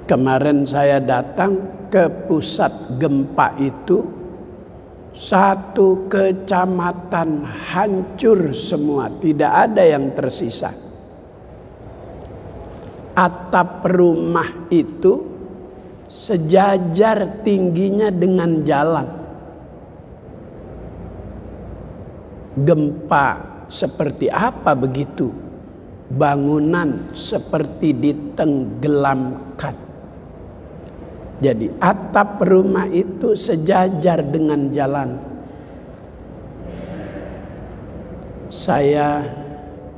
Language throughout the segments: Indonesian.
Kemarin saya datang ke pusat gempa itu, satu kecamatan hancur semua, tidak ada yang tersisa. Atap rumah itu sejajar tingginya dengan jalan. Gempa seperti apa begitu? Bangunan seperti ditenggelamkan. Jadi atap rumah itu sejajar dengan jalan. Saya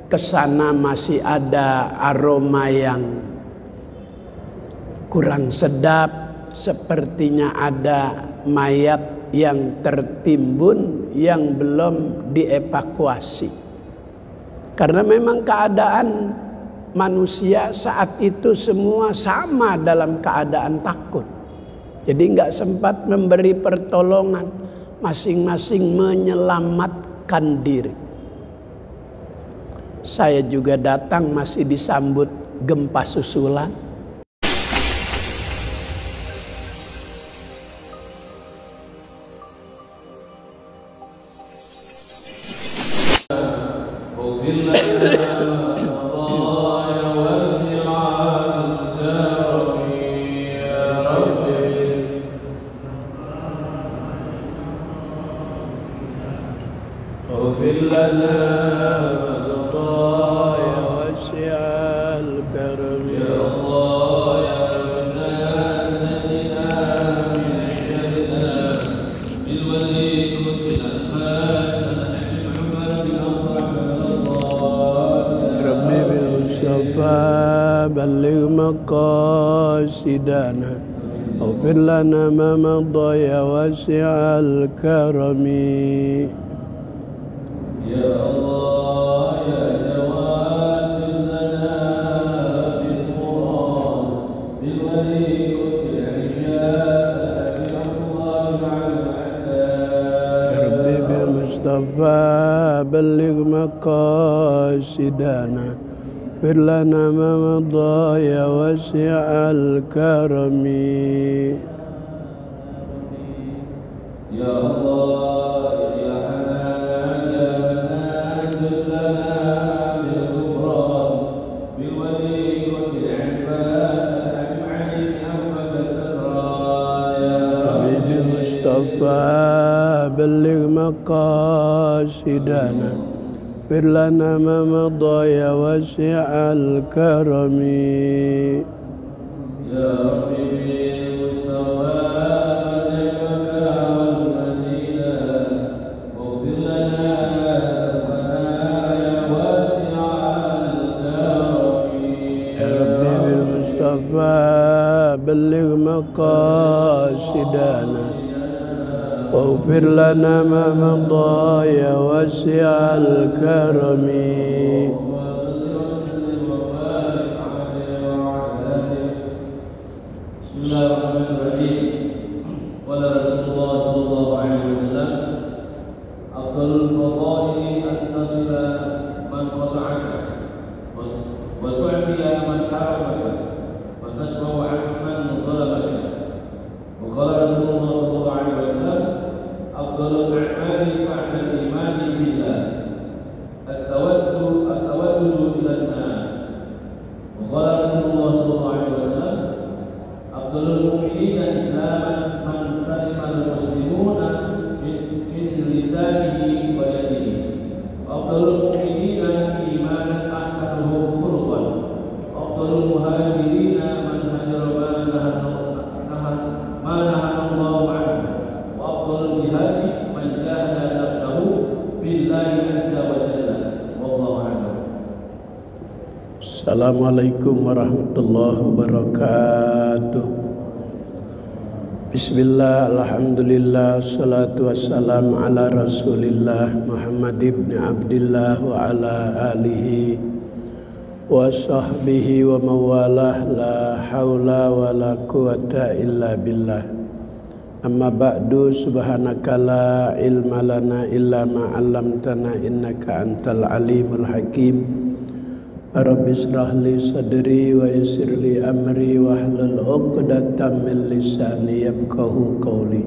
kesana masih ada aroma yang kurang sedap, sepertinya ada mayat yang tertimbun yang belum dievakuasi. Karena memang keadaan manusia saat itu semua sama dalam keadaan takut. Jadi nggak sempat memberi pertolongan, masing-masing menyelamatkan diri. Saya juga datang masih disambut gempa susulan. بلغ مقاصدنا اغفر لنا ما مضى يا واسع الكرم يا الله يا جواد لنا بالقرآن بالولي بالعشاء بالله مع الأعداء يا ربي بالمصطفى بلغ مقاصدنا اغفر لنا ما مضى يا واسع الكرم يا الله يا حنان يا منان لنا بالغفران بالولي وبالعباد أنعم علينا أمك السترى يا حبيبي المصطفى بلغ مقاصدنا اغفر لنا ما مضى يا واسع الكرم يا ربي بالمستوى مكة والمدينة اغفر لنا يا واسع الكرم يا ربي بالمصطفى بلغ مقاصدنا واغفر لنا ما مضى يا واسع الكرم بسم الله الرحمن الرحيم قال رسول الله صلى الله عليه وسلم أفضل الفضائل أن تصل من قطعك وتعطي من حرمك وتشفع عن من ظلمك وقال رسول الله صلى الله عليه وسلم أفضل الأعمال بعد الإيمان بالله التودد إلى الناس وقال رسول الله صلى الله عليه وسلم أفضل المؤمنين إسلاما من سلم المسلمون من لسانه ويده أفضل المؤمنين إيمانا أحسنهم خلقا أفضل المهاجرين من هجر ما نهى الله عنه وأفضل الجهاد من جاهد نفسه بالله عز وجل والله أعلم. Assalamualaikum warahmatullahi wabarakatuh. Bismillah, alhamdulillah, salatu wassalamu ala rasulillah Muhammad ibn Abdillah wa ala alihi wa sahbihi wa mawalah, la hawla wa la quwata illa billah. Amma ba'du, subhanaka la ilma lana illa ma 'allamtana innaka antal alimul hakim. Rabbi shrah li sadri wa yassir li amri wahlul 'uqdatam min lisani yafqahu qawli.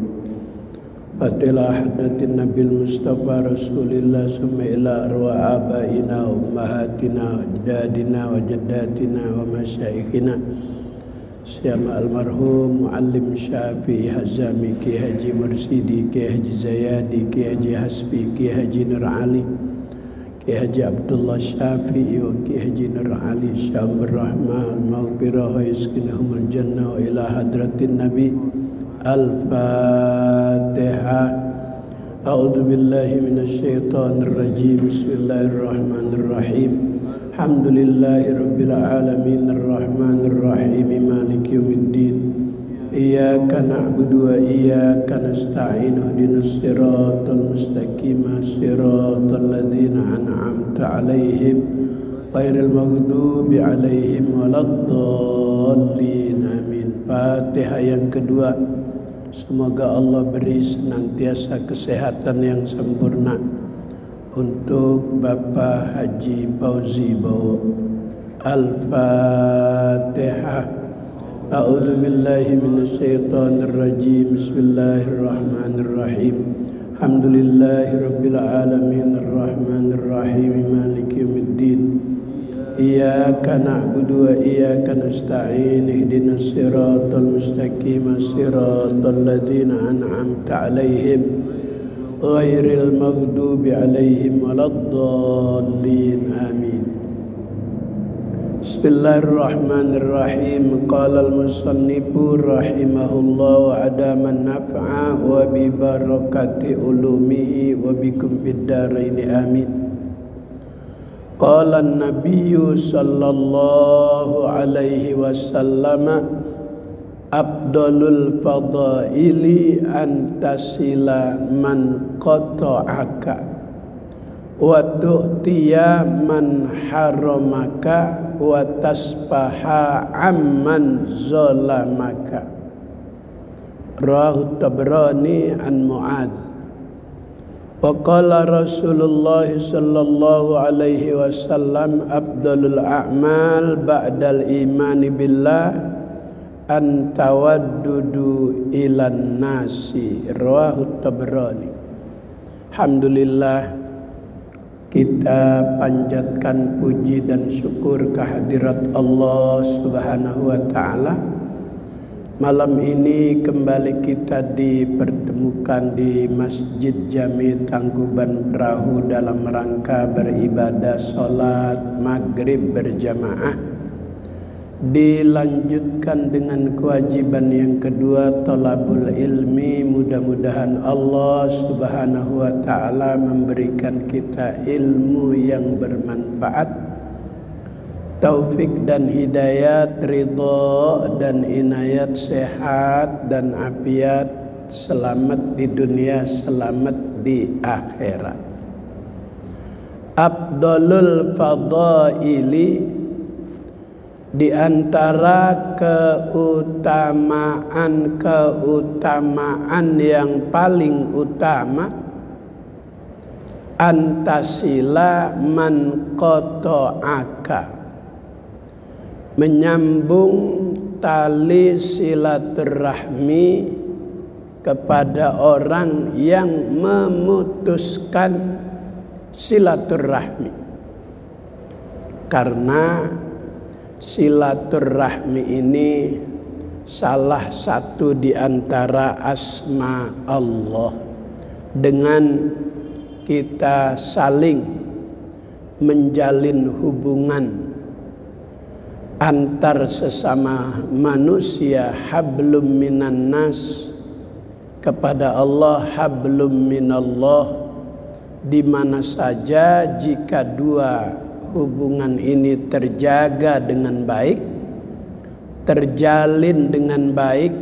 Fatila hadatin nabil mustafa rasulillah summa ila arwah abaina wa ummahatina wa ajdadina wa jaddatina wa masyaikhina Syama almarhum Muallim Syafi'i Hazami Ki Haji Mursidi Ki Haji Zayadi Ki Haji Hasbi Ki Haji Nur Ali Ki Haji Abdullah Syafi'i wa Ki Haji Nur Ali Syamur Rahmah al-Maghfirah wa yaskinahumul jannah wa ila hadratin Nabi Al-Fatihah. A'udzu billahi minasy syaithanir rajim. Bismillahirrahmanirrahim. Alhamdulillahi rabbil alamin arrahmanir rahim maliki yaumiddin. Iyyaka na'budu wa iyyaka nasta'in ihdinas siratal mustaqim siratal ladzina an'amta 'alaihim ghairil maghdubi 'alaihim waladdallin. Amin. Fatihah yang kedua. Semoga Allah beri senantiasa kesehatan yang sempurna untuk Bapak Haji Fauzi Bowo. Al-Fatihah. A'udzu billahi minasy syaithanir rajim. Bismillahirrahmanirrahim. Alhamdulillahirabbil alamin arrahmanir rahim maliki yaumiddin. Iyyaka na'budu wa iyyaka nasta'in ihdinas siratal mustaqim siratal ladzina an'amta 'alaihim ghairil maghdubi 'alaihim waladdallin. Amin. Bismillahirrahmanirrahim. Qala al-musannifu rahimahullah wa adama an-naf'a wa bi barakati ulumihi wa bikum fid dharain. Amin. Qala an-nabiyyu sallallahu alaihi wasallam afdalul fadaili antasila man qata'aka wa tu'tiya man haramaka wa tasfaha amman zalamaka. Rawahu Tabrani an Mu'adz. Wa qala Rasulullah sallallahu alaihi wasallam afdalul a'mal ba'dal imani billah an tawaddudu ilan nasi. Rawahu Tabrani. Alhamdulillah, kita panjatkan puji dan syukur kehadirat Allah Subhanahu wa taala. Malam ini kembali kita dipertemukan di Masjid Jami Tangkuban Perahu dalam rangka beribadah sholat maghrib berjamaah. Dilanjutkan dengan kewajiban yang kedua, thalabul ilmi. Mudah-mudahan Allah Subhanahu wa taala memberikan kita ilmu yang bermanfaat, taufik dan hidayat, ridha dan inayat, sehat dan afiat, selamat di dunia, selamat di akhirat. Afdalul fadaili, di antara keutamaan yang paling utama, antasila man qata'aka, menyambung tali silaturahmi kepada orang yang memutuskan silaturahmi. Karena silaturahmi ini salah satu di antara asma Allah. Dengan kita saling menjalin hubungan antar sesama manusia, hablum minan nas, kepada Allah hablum minallah. Di mana saja jika dua hubungan ini terjaga dengan baik, terjalin dengan baik,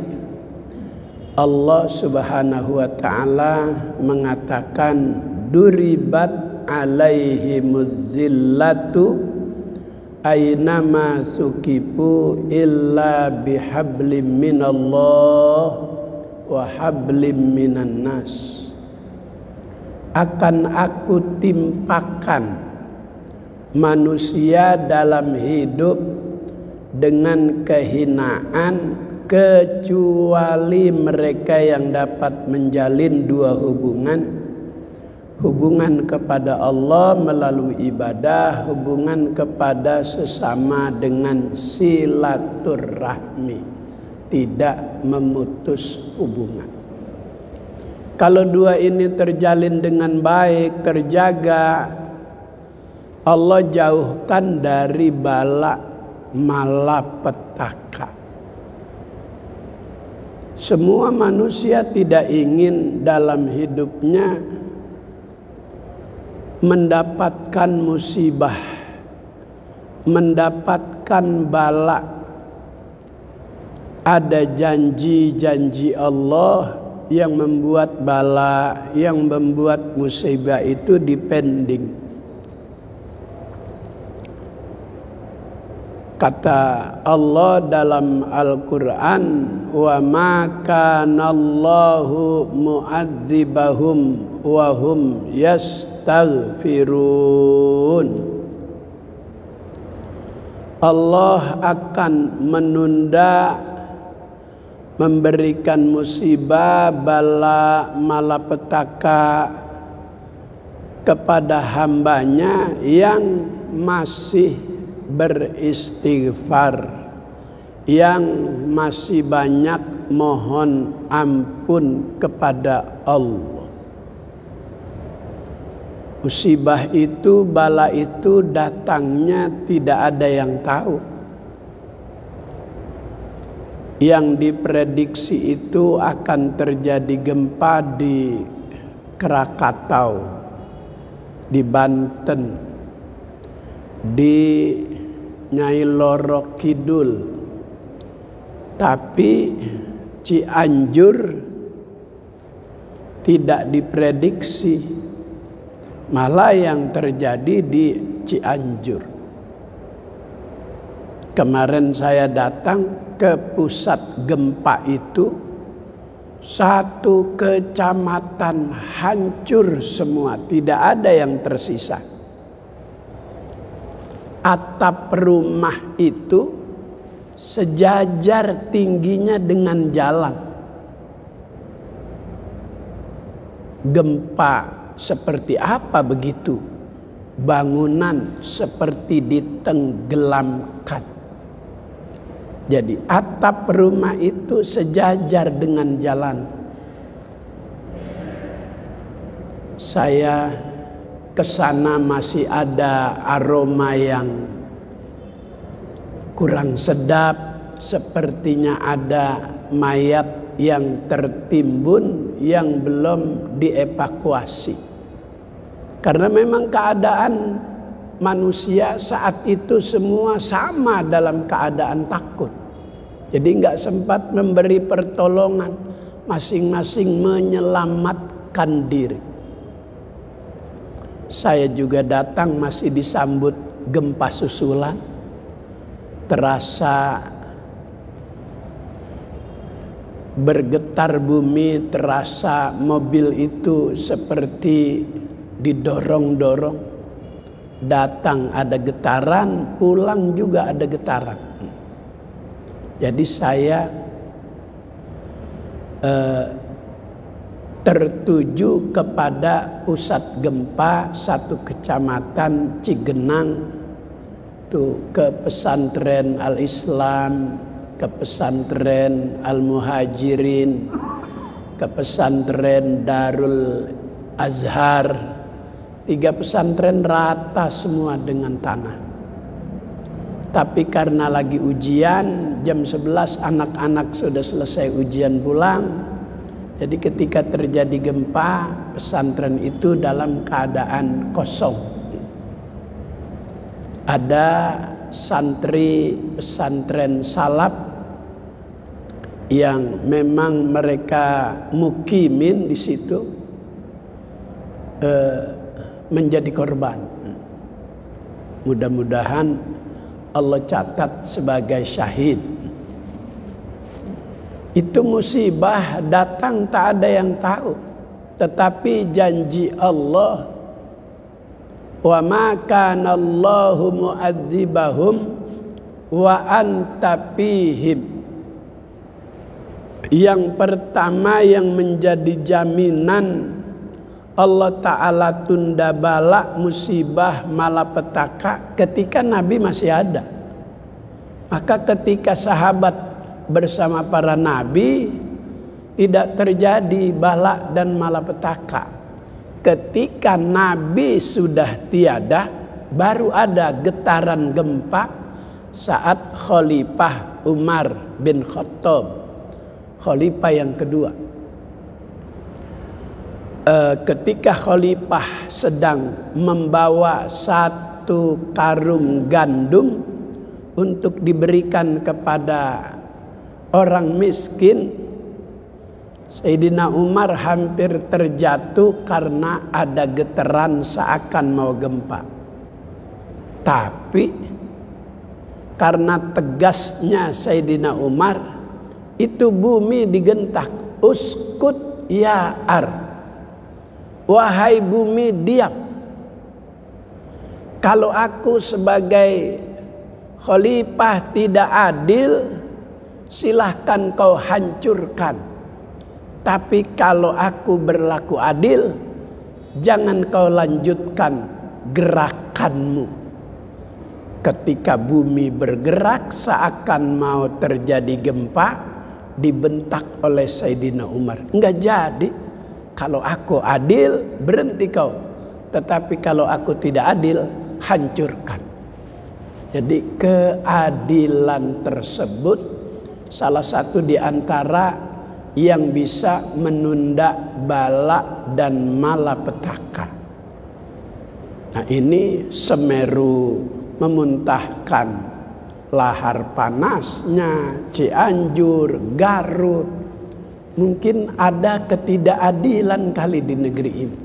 Allah Subhanahu wa taala mengatakan duribat alaihimuz zillatu ainama sukifu illa bihablim minallah wa hablim minan nas. Akan aku timpakan manusia dalam hidup dengan kehinaan kecuali mereka yang dapat menjalin dua hubungan kepada Allah melalui ibadah, hubungan kepada sesama dengan silaturahmi, tidak memutus hubungan. Kalau dua ini terjalin dengan baik, terjaga, Allah jauhkan dari bala malapetaka. Semua manusia tidak ingin dalam hidupnya mendapatkan musibah, mendapatkan bala. Ada janji-janji Allah yang membuat bala, yang membuat musibah itu dipending. Kata Allah dalam Al-Quran, wa ma kana Allahu mu'adzibahum wa hum yastaghfirun. Allah akan menunda memberikan musibah, bala, malapetaka kepada hambanya yang masih beristighfar, yang masih banyak mohon ampun kepada Allah. Musibah itu, bala itu datangnya tidak ada yang tahu. Yang diprediksi itu akan terjadi gempa di Krakatau, di Banten, di Nyai Loro Kidul, tapi Cianjur tidak diprediksi, malah yang terjadi di Cianjur. Kemarin saya datang ke pusat gempa itu, satu kecamatan hancur semua, tidak ada yang tersisa. Atap rumah itu sejajar tingginya dengan jalan. Gempa seperti apa begitu? Bangunan seperti ditenggelamkan. Jadi atap rumah itu sejajar dengan jalan. Saya kesana masih ada aroma yang kurang sedap, sepertinya ada mayat yang tertimbun yang belum dievakuasi. Karena memang keadaan manusia saat itu semua sama dalam keadaan takut. Jadi nggak sempat memberi pertolongan, masing-masing menyelamatkan diri. Saya juga datang masih disambut gempa susulan. Terasa bergetar bumi, terasa mobil itu seperti didorong-dorong. Datang ada getaran, pulang juga ada getaran. Jadi saya tertuju kepada pusat gempa satu kecamatan Cigenang, tuh ke pesantren Al-Islam, ke pesantren Al-Muhajirin, ke pesantren Darul Azhar. 3 pesantren rata semua dengan tanah. Tapi karena lagi ujian, jam 11 anak-anak sudah selesai ujian pulang. Jadi ketika terjadi gempa, pesantren itu dalam keadaan kosong. Ada santri pesantren salaf yang memang mereka mukimin di situ menjadi korban. Mudah-mudahan Allah catat sebagai syahid. Itu musibah datang tak ada yang tahu. Tetapi janji Allah Wa ma kana Allahu mu'adzibahum wa anta fihim. Yang pertama yang menjadi jaminan Allah Ta'ala tunda bala, musibah, malapetaka ketika Nabi masih ada. Maka ketika sahabat bersama para Nabi tidak terjadi bala dan malapetaka. Ketika Nabi sudah tiada, baru ada getaran gempa saat Khalifah Umar bin Khattab, Khalifah yang kedua. Ketika Khalifah sedang membawa satu karung gandum untuk diberikan kepada orang miskin, Sayyidina Umar hampir terjatuh karena ada getaran seakan mau gempa. Tapi karena tegasnya Sayyidina Umar, itu bumi digentak. Uskut ya ar, wahai bumi diam. Kalau aku sebagai khalifah tidak adil, silahkan kau hancurkan. Tapi kalau aku berlaku adil, jangan kau lanjutkan gerakanmu. Ketika bumi bergerak seakan mau terjadi gempa, dibentak oleh Sayyidina Umar. Enggak jadi. Kalau aku adil, berhenti kau. Tetapi kalau aku tidak adil, hancurkan. Jadi keadilan tersebut salah satu di antara yang bisa menunda bala dan malapetaka. Nah, ini Semeru memuntahkan lahar panasnya, Cianjur, Garut. Mungkin ada ketidakadilan kali di negeri ini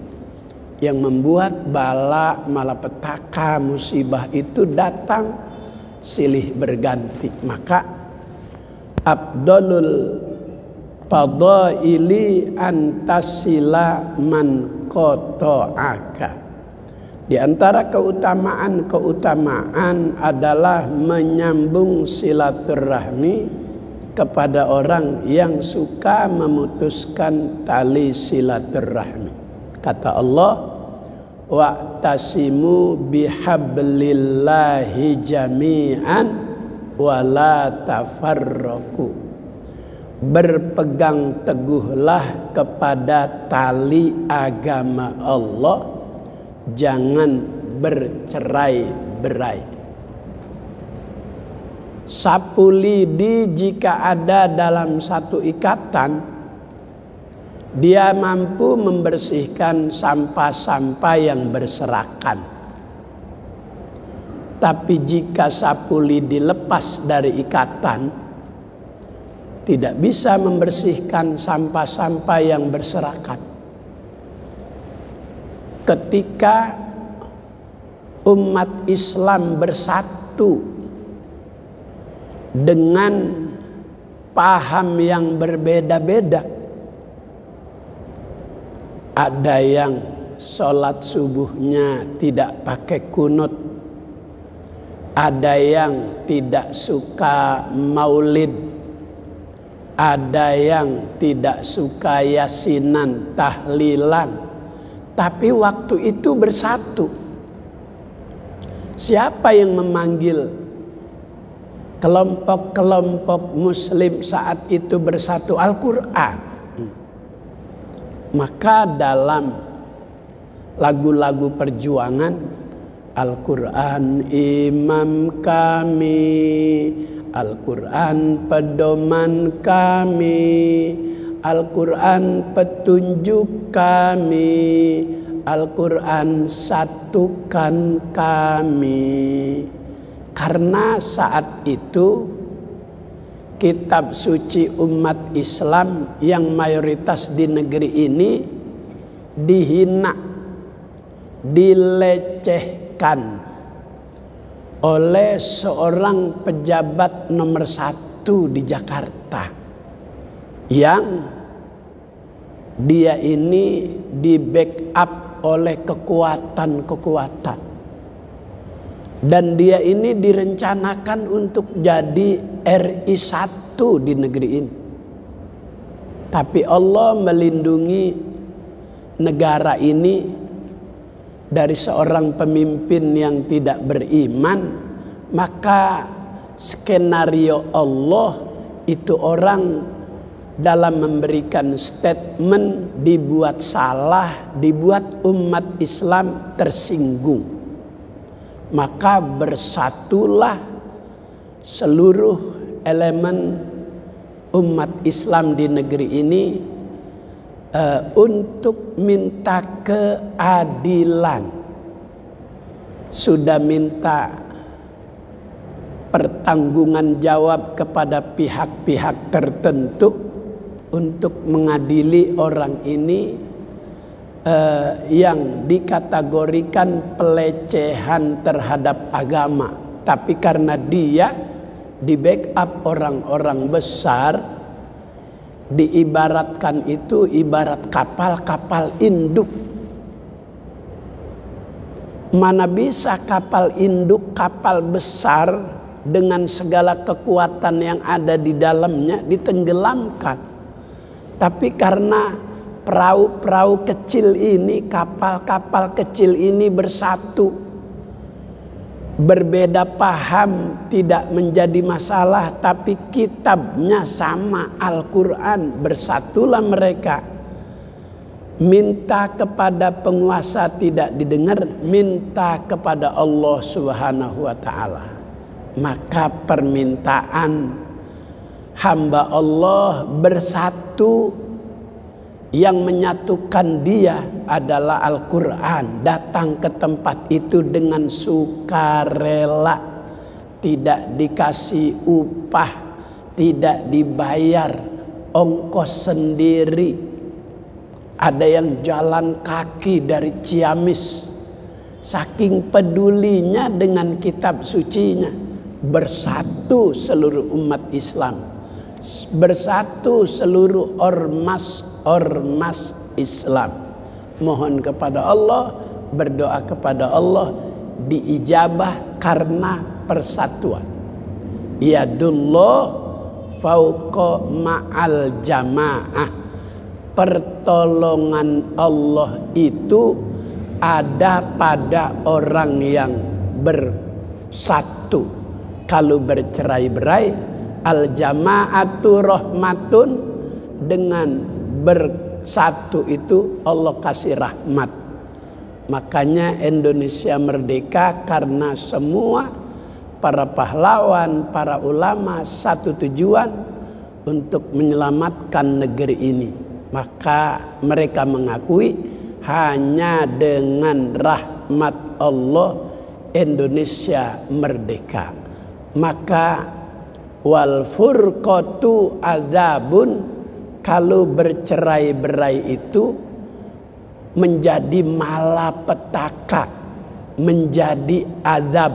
yang membuat bala, malapetaka, musibah itu datang silih berganti. Maka Abdulul Fadaili antasila man qata'aka. Di antara keutamaan adalah menyambung silaturahmi kepada orang yang suka memutuskan tali silaturahmi. Kata Allah, wa'tasimu bihablillahi jami'an wa la tafarraqu. Berpegang teguhlah kepada tali agama Allah, jangan bercerai-berai. Sapu lidi jika ada dalam satu ikatan, dia mampu membersihkan sampah-sampah yang berserakan. Tapi jika sapu lidi lepas dari ikatan, tidak bisa membersihkan sampah-sampah yang berserakan. Ketika umat Islam bersatu dengan paham yang berbeda-beda, ada yang sholat subuhnya tidak pakai kunut, ada yang tidak suka maulid, ada yang tidak suka yasinan, tahlilan. Tapi waktu itu bersatu. Siapa yang memanggil kelompok-kelompok muslim saat itu bersatu? Al-Quran. Maka dalam lagu-lagu perjuangan, Al-Quran imam kami, Al-Quran pedoman kami, Al-Quran petunjuk kami, Al-Quran satukan kami. Karena saat itu kitab suci umat Islam yang mayoritas di negeri ini dihina, dilecehkan oleh seorang pejabat nomor 1 di Jakarta, yang dia ini di backup oleh kekuatan-kekuatan. Dan dia ini direncanakan untuk jadi RI 1 di negeri ini. Tapi Allah melindungi negara ini dari seorang pemimpin yang tidak beriman. Maka skenario Allah itu orang dalam memberikan statement dibuat salah, dibuat umat Islam tersinggung. Maka bersatulah seluruh elemen umat Islam di negeri ini untuk minta keadilan. Sudah minta pertanggungan jawab kepada pihak-pihak tertentu untuk mengadili orang ini yang dikategorikan pelecehan terhadap agama. Tapi karena dia di backup orang-orang besar, diibaratkan itu ibarat kapal-kapal induk. Mana bisa kapal induk, kapal besar dengan segala kekuatan yang ada di dalamnya ditenggelamkan. Tapi karena perahu-perahu kecil ini, kapal-kapal kecil ini bersatu, berbeda paham tidak menjadi masalah, tapi kitabnya sama, Al-Quran, bersatulah mereka. Minta kepada penguasa tidak didengar, minta kepada Allah Subhanahu wa ta'ala. Maka permintaan hamba Allah bersatu, yang menyatukan dia adalah Al-Quran. Datang ke tempat itu dengan sukarela, tidak dikasih upah, tidak dibayar, ongkos sendiri. Ada yang jalan kaki dari Ciamis, saking pedulinya dengan kitab sucinya. Bersatu seluruh umat Islam, bersatu seluruh ormas Islam. Mohon kepada Allah, berdoa kepada Allah, diijabah karena persatuan. Yadullah fauqa ma'al jamaah. Pertolongan Allah itu ada pada orang yang bersatu. Kalau bercerai-berai, al jama'atu rahmatun, dengan bersatu itu Allah kasih rahmat. Makanya Indonesia merdeka karena semua para pahlawan, para ulama satu tujuan untuk menyelamatkan negeri ini. Maka mereka mengakui hanya dengan rahmat Allah Indonesia merdeka. Maka wal furqatu azabun, kalau bercerai-berai itu menjadi malapetaka, menjadi azab.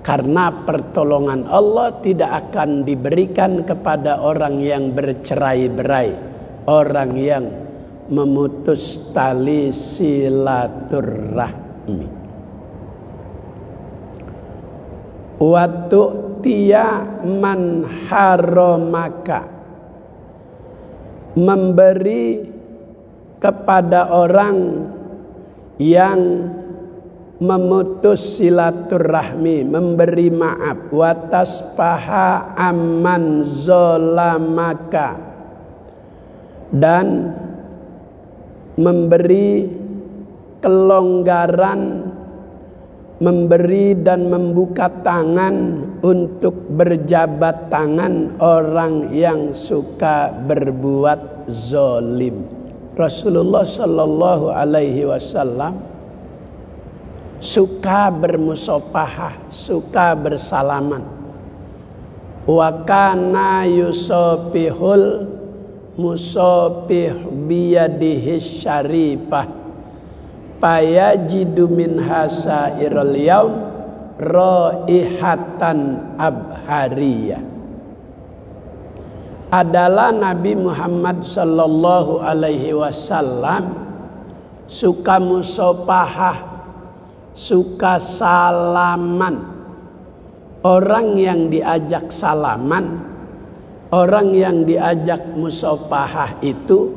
Karena pertolongan Allah tidak akan diberikan kepada orang yang bercerai-berai, orang yang memutus tali silaturahmi. Waktu tia man haramaka, memberi kepada orang yang memutus silaturahmi, memberi maaf. Watas paha aman zolamaka, dan memberi kelonggaran, memberi dan membuka tangan untuk berjabat tangan orang yang suka berbuat zolim. Rasulullah Sallallahu Alaihi Wasallam suka bermusafahah, suka bersalaman. Wa kana yusafihul musafih biyadihi syarifah fayajidu min hasairul yaum raihatan abhariyah. Adalah Nabi Muhammad sallallahu alaihi wasallam suka musafahah, suka salaman. Orang yang diajak salaman, orang yang diajak musafahah itu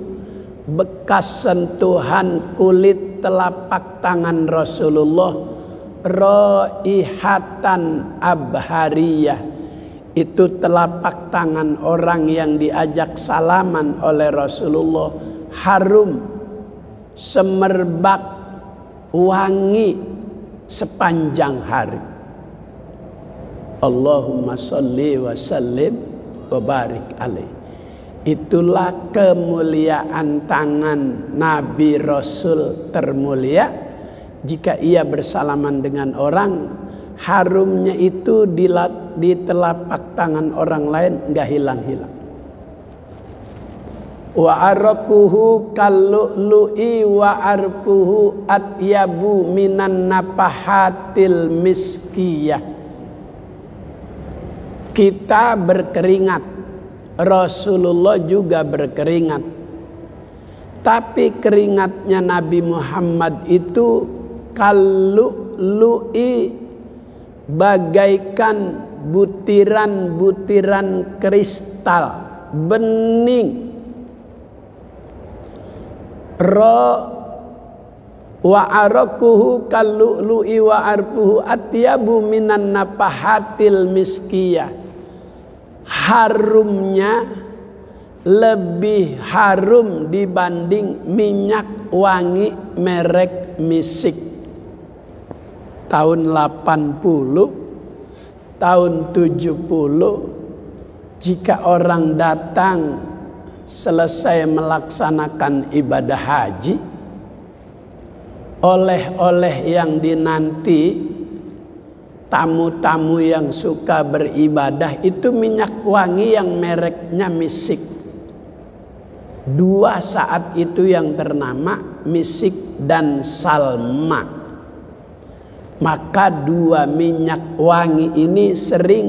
bekas sentuhan kulit telapak tangan Rasulullah, raihatan abhariyah. Itu telapak tangan orang yang diajak salaman oleh Rasulullah harum, semerbak, wangi sepanjang hari. Allahumma salli wa sallim wa barik alaih. Itulah kemuliaan tangan Nabi Rasul termulia. Jika ia bersalaman dengan orang, harumnya itu di telapak tangan orang lain enggak hilang-hilang. Wa araquhu kallu'lu'i wa arquhu atyabu minan napahatil miskiyah. Kita berkeringat, Rasulullah juga berkeringat. Tapi keringatnya Nabi Muhammad itu kallu'lu'i, bagaikan butiran-butiran kristal bening. Wa araquhu kallu'lu'i wa arquhu atyabu minan napahatil miskiyah. Harumnya lebih harum dibanding minyak wangi merek misik. Tahun 80, tahun 70, jika orang datang selesai melaksanakan ibadah haji, oleh-oleh yang dinanti tamu-tamu yang suka beribadah itu minyak wangi yang mereknya misik. Dua saat itu yang ternama, misik dan salma. Maka dua minyak wangi ini sering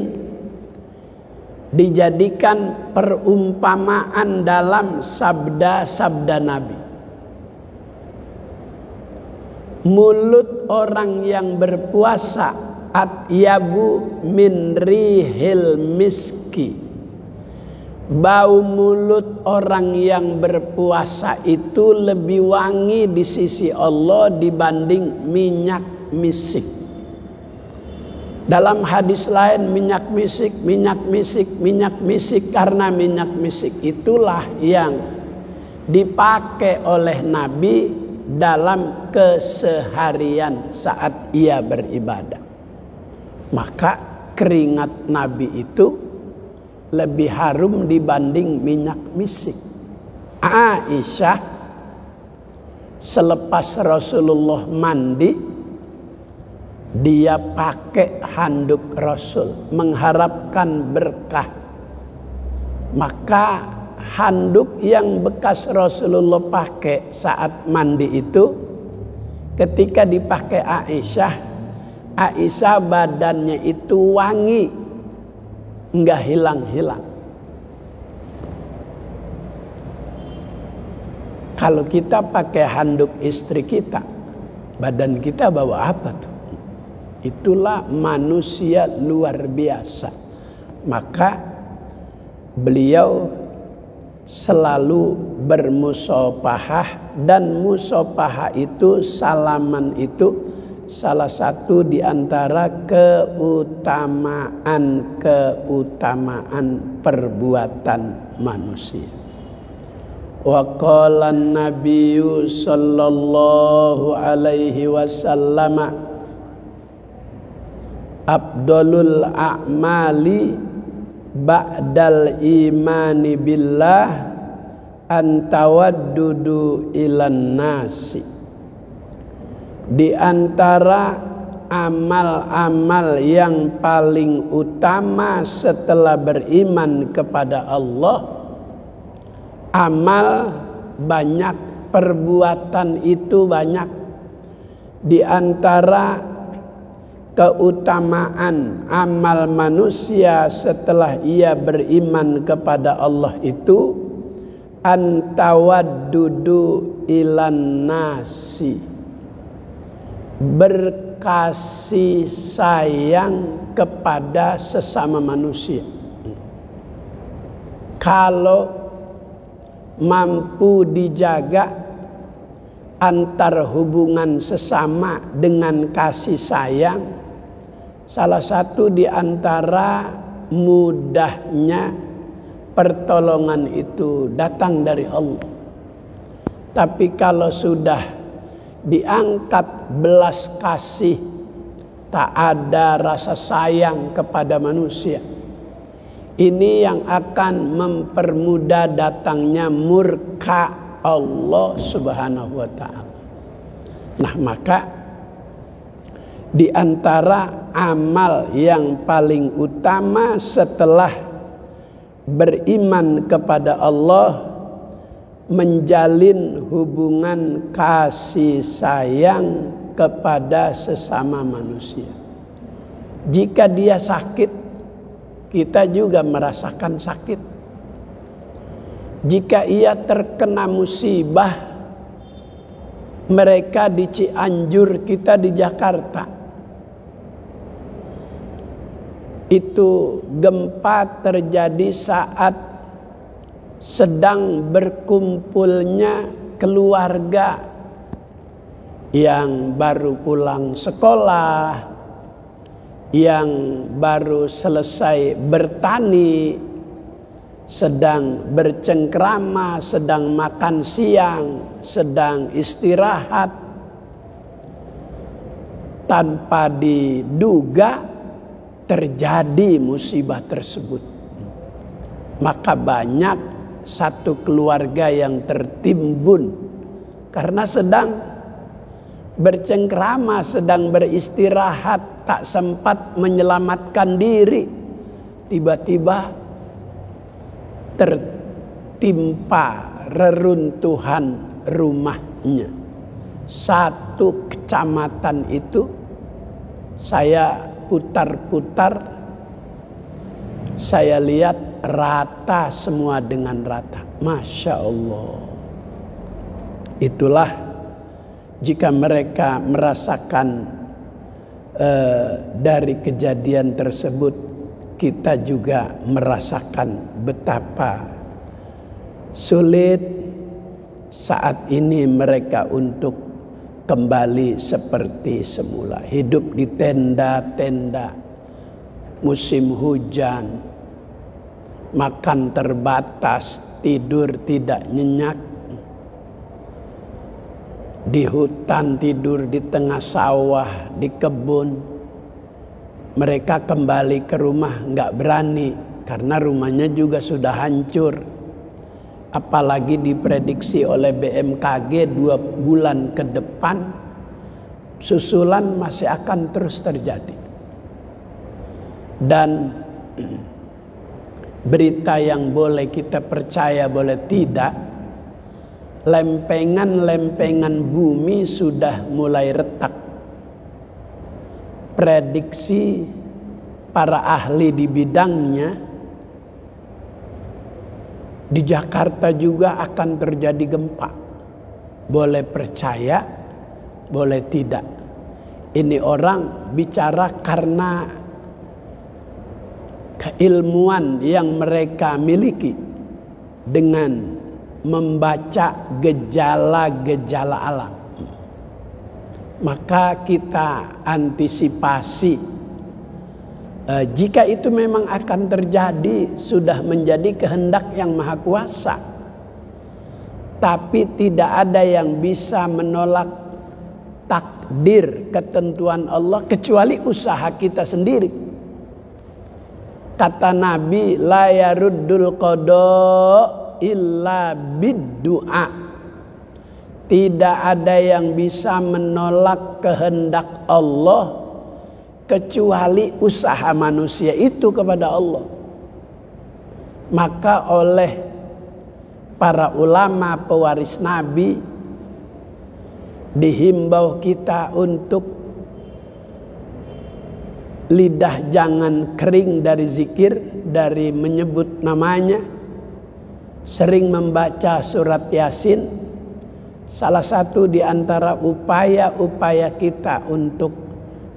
dijadikan perumpamaan dalam sabda-sabda Nabi. Mulut orang yang berpuasa atyabu min rihil miski. Bau mulut orang yang berpuasa itu lebih wangi di sisi Allah dibanding minyak misik. Dalam hadis lain minyak misik, karena minyak misik itulah yang dipakai oleh Nabi dalam keseharian saat ia beribadah. Maka keringat Nabi itu lebih harum dibanding minyak misik. Aisyah selepas Rasulullah mandi, dia pakai handuk Rasul mengharapkan berkah. Maka handuk yang bekas Rasulullah pakai saat mandi itu, ketika dipakai Aisyah badannya itu wangi, enggak hilang-hilang. Kalau kita pakai handuk istri kita, badan kita bawa apa tuh? Itulah manusia luar biasa. Maka beliau selalu bermusafahah, dan musafahah itu, salaman itu salah satu di antara keutamaan perbuatan manusia. Wa qala an-nabiyyu sallallahu alaihi wasallam afdalul a'mali ba'dal imani billah an tawaddudu ilan nasi. Di antara amal-amal yang paling utama setelah beriman kepada Allah, amal banyak, perbuatan itu banyak. Di antara keutamaan amal manusia setelah ia beriman kepada Allah itu antawaddudu ilan nasi, berkasih sayang kepada sesama manusia. Kalau mampu dijaga antar hubungan sesama dengan kasih sayang, salah satu di antara mudahnya pertolongan itu datang dari Allah. Tapi kalau sudah diangkat belas kasih, tak ada rasa sayang kepada manusia, ini yang akan mempermudah datangnya murka Allah Subhanahu wa ta'ala. Nah, maka di antara amal yang paling utama setelah beriman kepada Allah, menjalin hubungan kasih sayang kepada sesama manusia. Jika dia sakit, kita juga merasakan sakit. Jika ia terkena musibah, mereka di Cianjur, kita di Jakarta. Itu gempa terjadi saat sedang berkumpulnya keluarga yang baru pulang sekolah, yang baru selesai bertani, sedang bercengkrama, sedang makan siang, sedang istirahat. Tanpa diduga terjadi musibah tersebut. Maka banyak satu keluarga yang tertimbun karena sedang bercengkrama, sedang beristirahat, tak sempat menyelamatkan diri. Tiba-tiba tertimpa reruntuhan rumahnya. Satu kecamatan itu saya putar-putar, saya lihat rata semua dengan rata. Masya Allah. Itulah jika mereka merasakan dari kejadian tersebut, kita juga merasakan betapa sulit saat ini mereka untuk kembali seperti semula. Hidup di tenda-tenda, musim hujan, makan terbatas, tidur tidak nyenyak, di hutan tidur, di tengah sawah, di kebun. Mereka kembali ke rumah nggak berani karena rumahnya juga sudah hancur. Apalagi diprediksi oleh BMKG 2 bulan ke depan susulan masih akan terus terjadi. Dan berita yang boleh kita percaya, boleh tidak, lempengan-lempengan bumi sudah mulai retak. Prediksi para ahli di bidangnya, di Jakarta juga akan terjadi gempa. Boleh percaya, boleh tidak. Ini orang bicara karena keilmuan yang mereka miliki dengan membaca gejala-gejala alam. Maka kita antisipasi. Jika itu memang akan terjadi, sudah menjadi kehendak yang maha kuasa. Tapi tidak ada yang bisa menolak takdir, ketentuan Allah, kecuali usaha kita sendiri. Kata Nabi, la yaruddul qada illa bid-du'a. Tidak ada yang bisa menolak kehendak Allah kecuali usaha manusia itu kepada Allah. Maka oleh para ulama pewaris Nabi dihimbau kita untuk lidah jangan kering dari zikir, dari menyebut namanya, sering membaca surat Yasin. Salah satu di antara upaya-upaya kita untuk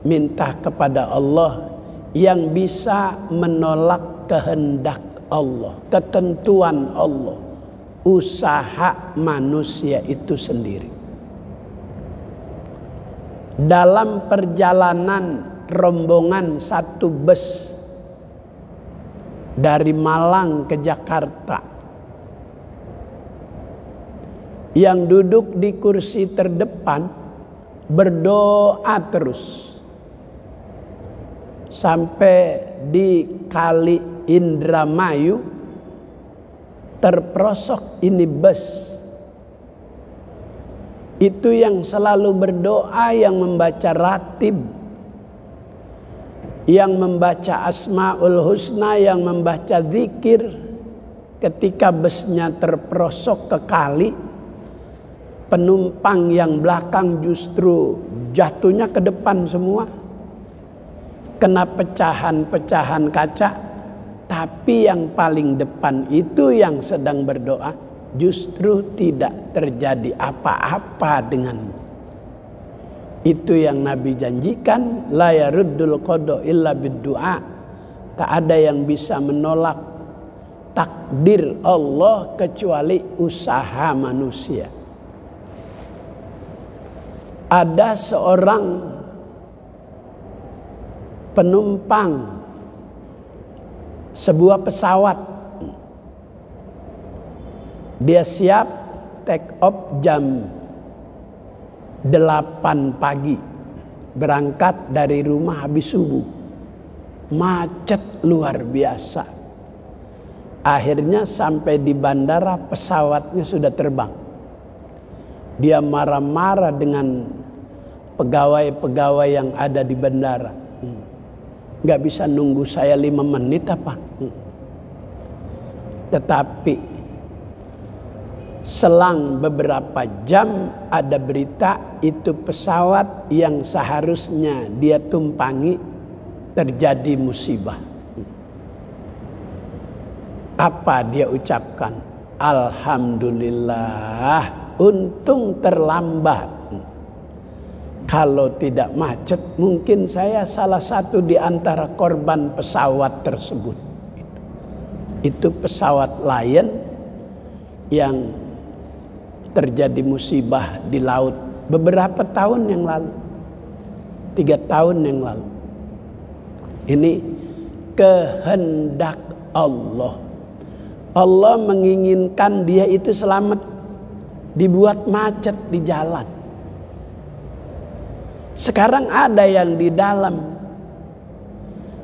minta kepada Allah yang bisa menolak kehendak Allah, ketentuan Allah, usaha manusia itu sendiri. Dalam perjalanan rombongan satu bus dari Malang ke Jakarta, yang duduk di kursi terdepan berdoa terus sampai di Kali Indramayu terperosok ini bus. Itu yang selalu berdoa, yang membaca ratib, yang membaca Asmaul Husna, yang membaca zikir. Ketika busnya terperosok ke kali, penumpang yang belakang justru jatuhnya ke depan semua, kena pecahan-pecahan kaca. Tapi yang paling depan itu yang sedang berdoa, justru tidak terjadi apa-apa denganmu. Itu yang Nabi janjikan, la yaruddul qada illa biddu'a. Tak ada yang bisa menolak takdir Allah kecuali usaha manusia. Ada seorang penumpang sebuah pesawat, dia siap take off jam 8 pagi, berangkat dari rumah habis subuh. Macet luar biasa. Akhirnya sampai di bandara, pesawatnya sudah terbang. Dia marah-marah dengan pegawai-pegawai yang ada di bandara. Gak bisa nunggu saya 5 menit apa? Tetapi selang beberapa jam ada berita itu pesawat yang seharusnya dia tumpangi terjadi musibah. Apa dia ucapkan? Alhamdulillah, untung terlambat. Kalau tidak macet, mungkin saya salah satu di antara korban pesawat tersebut. Itu pesawat Lion yang terjadi musibah di laut beberapa tahun yang lalu, 3 tahun yang lalu. Ini kehendak Allah. Allah menginginkan dia itu selamat, dibuat macet di jalan. Sekarang ada yang di dalam,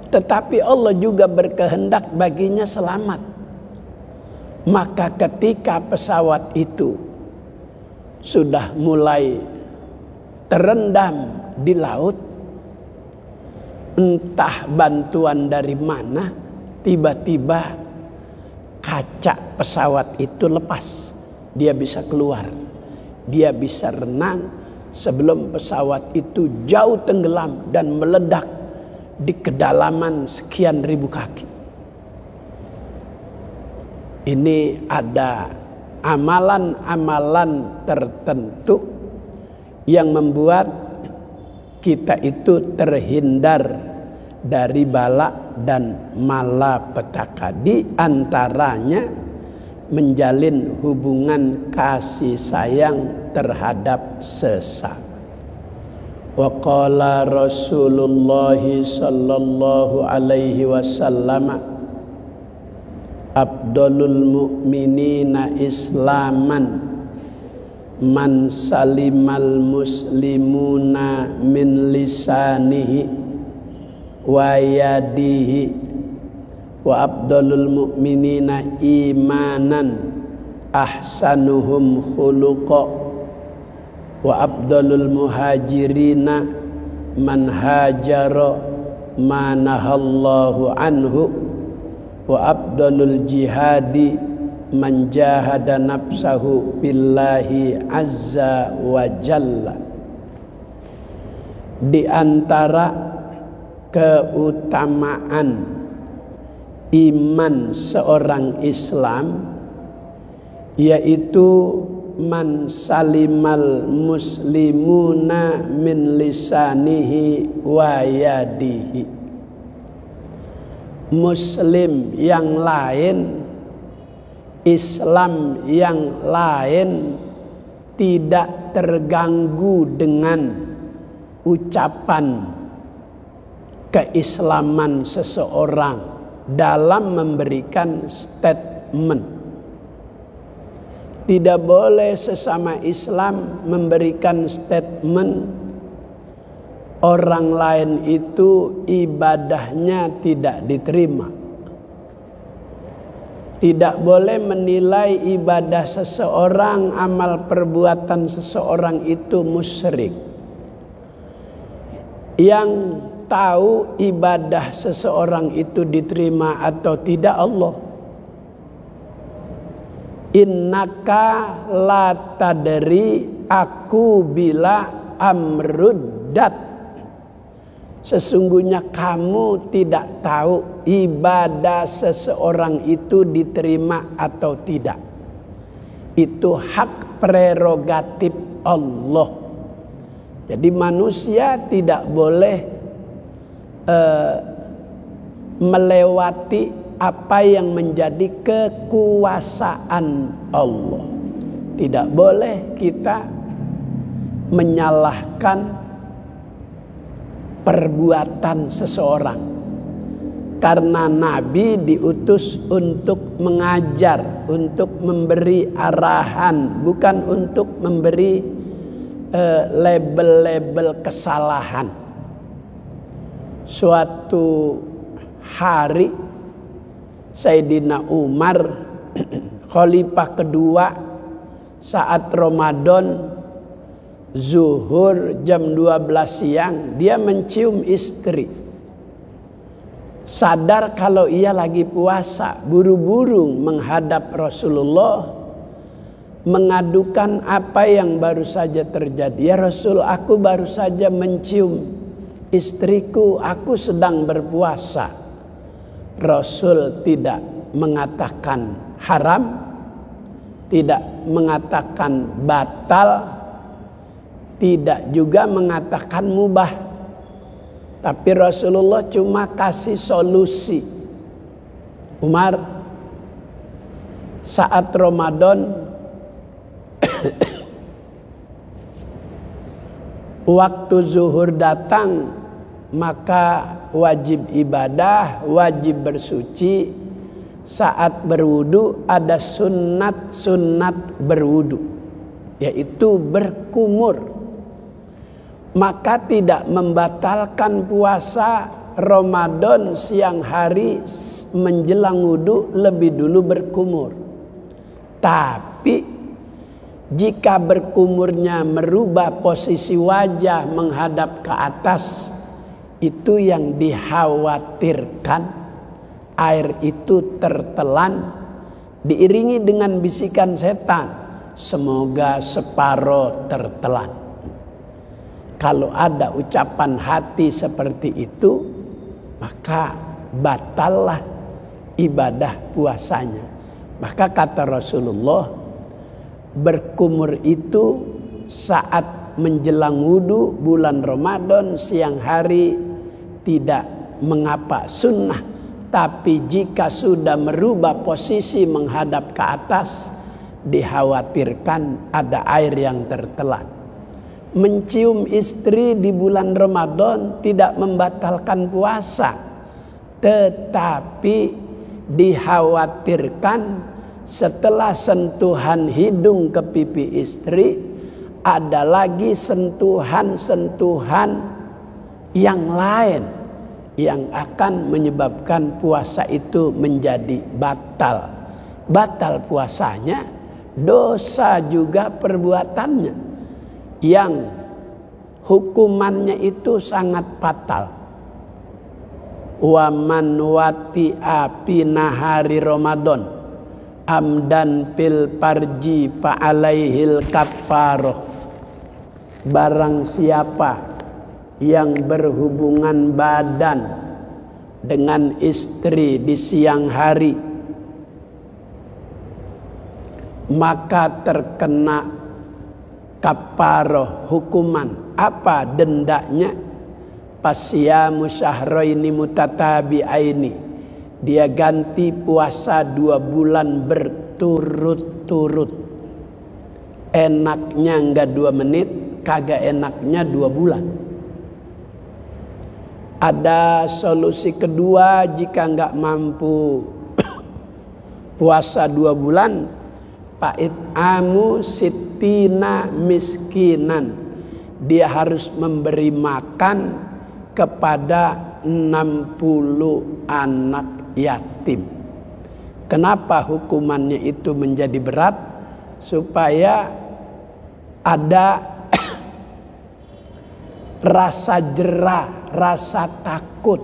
tetapi Allah juga berkehendak baginya selamat. Maka ketika pesawat itu sudah mulai terendam di laut, entah bantuan dari mana, tiba-tiba kaca pesawat itu lepas. Dia bisa keluar, dia bisa renang sebelum pesawat itu jauh tenggelam dan meledak di kedalaman sekian ribu kaki. Ini ada amalan-amalan tertentu yang membuat kita itu terhindar dari bala dan malapetaka. Di antaranya menjalin hubungan kasih sayang terhadap sesama. Wa qala Rasulullah sallallahu alaihi wasallam, afdalul mu'minina islaman man salimal muslimuna min lisanihi wa yadihi, wa afdalul mu'minina imanan ahsanuhum khuluqa, wa afdalul muhajirina man hajara ma nahallahu anhu, wa afdalul jihadi man jahada nafsahu billahi azza wa jalla. Di antara keutamaan iman seorang Islam yaitu man salimal muslimuna min lisanihi wa yadihi. Muslim yang lain, Islam yang lain tidak terganggu dengan ucapan keislaman seseorang dalam memberikan statement. Tidak boleh sesama Islam memberikan statement orang lain itu ibadahnya tidak diterima. Tidak boleh menilai ibadah seseorang, amal perbuatan seseorang itu musyrik. Yang tahu ibadah seseorang itu diterima atau tidak Allah. Innaka la tadri, aku bila amruddat. Sesungguhnya kamu tidak tahu ibadah seseorang itu diterima atau tidak. Itu hak prerogatif Allah. Jadi manusia tidak boleh melewati apa yang menjadi kekuasaan Allah. Tidak boleh kita menyalahkan perbuatan seseorang. Karena Nabi diutus untuk mengajar, untuk memberi arahan, bukan untuk memberi label-label kesalahan. Suatu hari Sayyidina Umar, khalifah kedua, saat Ramadan, zuhur jam 12 siang, dia mencium istri. Sadar kalau ia lagi puasa, buru-buru menghadap Rasulullah, mengadukan apa yang baru saja terjadi. Ya Rasul, aku baru saja mencium istriku, aku sedang berpuasa. Rasul tidak mengatakan haram, tidak mengatakan batal, tidak juga mengatakan mubah. Tapi Rasulullah cuma kasih solusi. Umar, saat Ramadan waktu zuhur datang, maka wajib ibadah, wajib bersuci. Saat berwudu ada sunnat berwudu, yaitu berkumur. Maka tidak membatalkan puasa Ramadan siang hari menjelang wudu lebih dulu berkumur. Tapi jika berkumurnya merubah posisi wajah menghadap ke atas, itu yang dikhawatirkan air itu tertelan, diiringi dengan bisikan setan, semoga separuh tertelan. Kalau ada ucapan hati seperti itu, maka batallah ibadah puasanya. Maka kata Rasulullah, berkumur itu saat menjelang wudu bulan Ramadan siang hari tidak mengapa, sunnah. Tapi jika sudah merubah posisi menghadap ke atas, dikhawatirkan ada air yang tertelan. Mencium istri di bulan Ramadan tidak membatalkan puasa, tetapi dikhawatirkan setelah sentuhan hidung ke pipi istri ada lagi sentuhan-sentuhan yang lain yang akan menyebabkan puasa itu menjadi batal. Batal puasanya, dosa juga perbuatannya, yang hukumannya itu sangat fatal. Wa man wati'a fi nahari Ramadan amdan fil farji fa alaihil kafarah. Barang siapa yang berhubungan badan dengan istri di siang hari maka terkena kafaroh, hukuman. Apa dendanya? Pasyamu syahraini mutatabi'aini, dia ganti puasa 2 bulan berturut-turut. Enaknya enggak 2 menit, kagak enaknya 2 bulan. Ada solusi kedua jika enggak mampu puasa 2 bulan. Fa'it'amu sittina miskinan, dia harus memberi makan kepada 60 anak yatim. Kenapa hukumannya itu menjadi berat? Supaya ada rasa jerah, rasa takut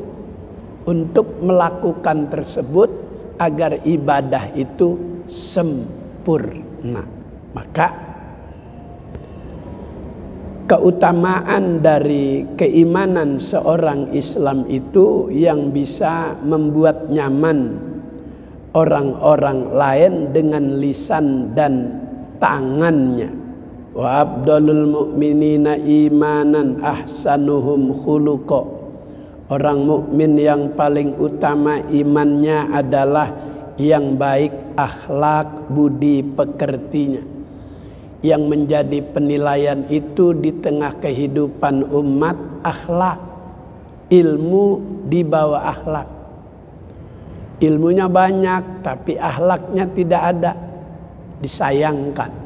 untuk melakukan tersebut agar ibadah itu sempurna. Maka keutamaan dari keimanan seorang Islam itu yang bisa membuat nyaman orang-orang lain dengan lisan dan tangannya. Wa abdalul mu'minina imanan ahsanuhum khuluqa. Orang mukmin yang paling utama imannya adalah yang baik akhlak budi pekertinya. Yang menjadi penilaian itu di tengah kehidupan umat akhlak. Ilmu di bawah akhlak. Ilmunya banyak tapi akhlaknya tidak ada. Disayangkan.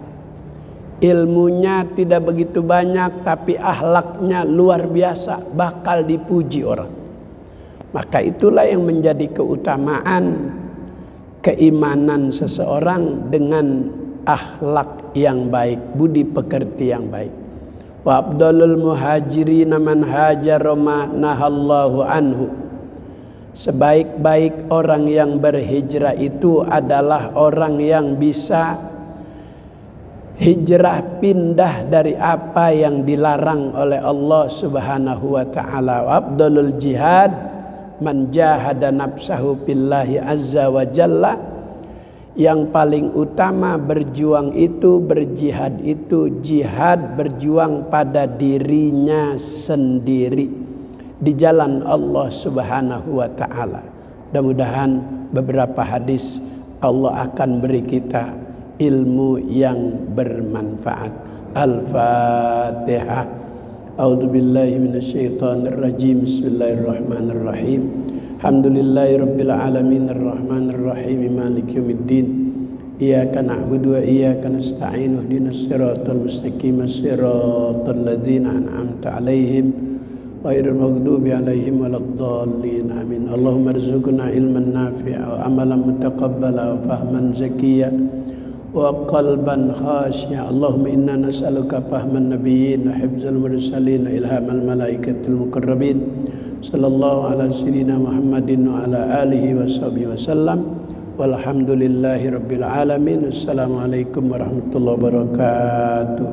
Ilmunya tidak begitu banyak tapi akhlaknya luar biasa, bakal dipuji orang. Maka itulah yang menjadi keutamaan keimanan seseorang dengan akhlak yang baik, budi pekerti yang baik. Wa afdalul muhajirin man hajara ma nahallahu anhu. Sebaik-baik orang yang berhijrah itu adalah orang yang bisa hijrah, pindah dari apa yang dilarang oleh Allah Subhanahu wa taala. Wa afdalul jihad man jahada nafsahu billahi azza wa jalla. Yang paling utama berjuang itu, berjihad itu, jihad berjuang pada dirinya sendiri di jalan Allah Subhanahu wa taala. Mudah-mudahan beberapa hadis Allah akan beri kita ilmu yang bermanfaat. Al-Fatihah. A'udzubillahi minasyaitonirrajim. Bismillahirrahmanirrahim. Alhamdulillahirabbil alamin arrahmanir rahim maliki yaumiddin. Iyyaka na'budu wa iyyaka nasta'in ihdinas siratal mustaqim siratal ladzina an'amta 'alaihim ghairil maghdubi 'alaihim waladdallin. Amin. Allahumma arzuqna ilman nafi'a wa amalan mutaqabbala wa fahman zakiyya wa qalban khashi'a. Allahumma inna nas'aluka fahman nabiyyin wa hifdzal mursalin wa ilhamal malaikatil muqarrabin. Sallallahu ala sayyidina Muhammadin wa ala alihi wa sahbihi wasallam. Walhamdulillahi rabbil alamin. Assalamualaikum warahmatullahi wabarakatuh.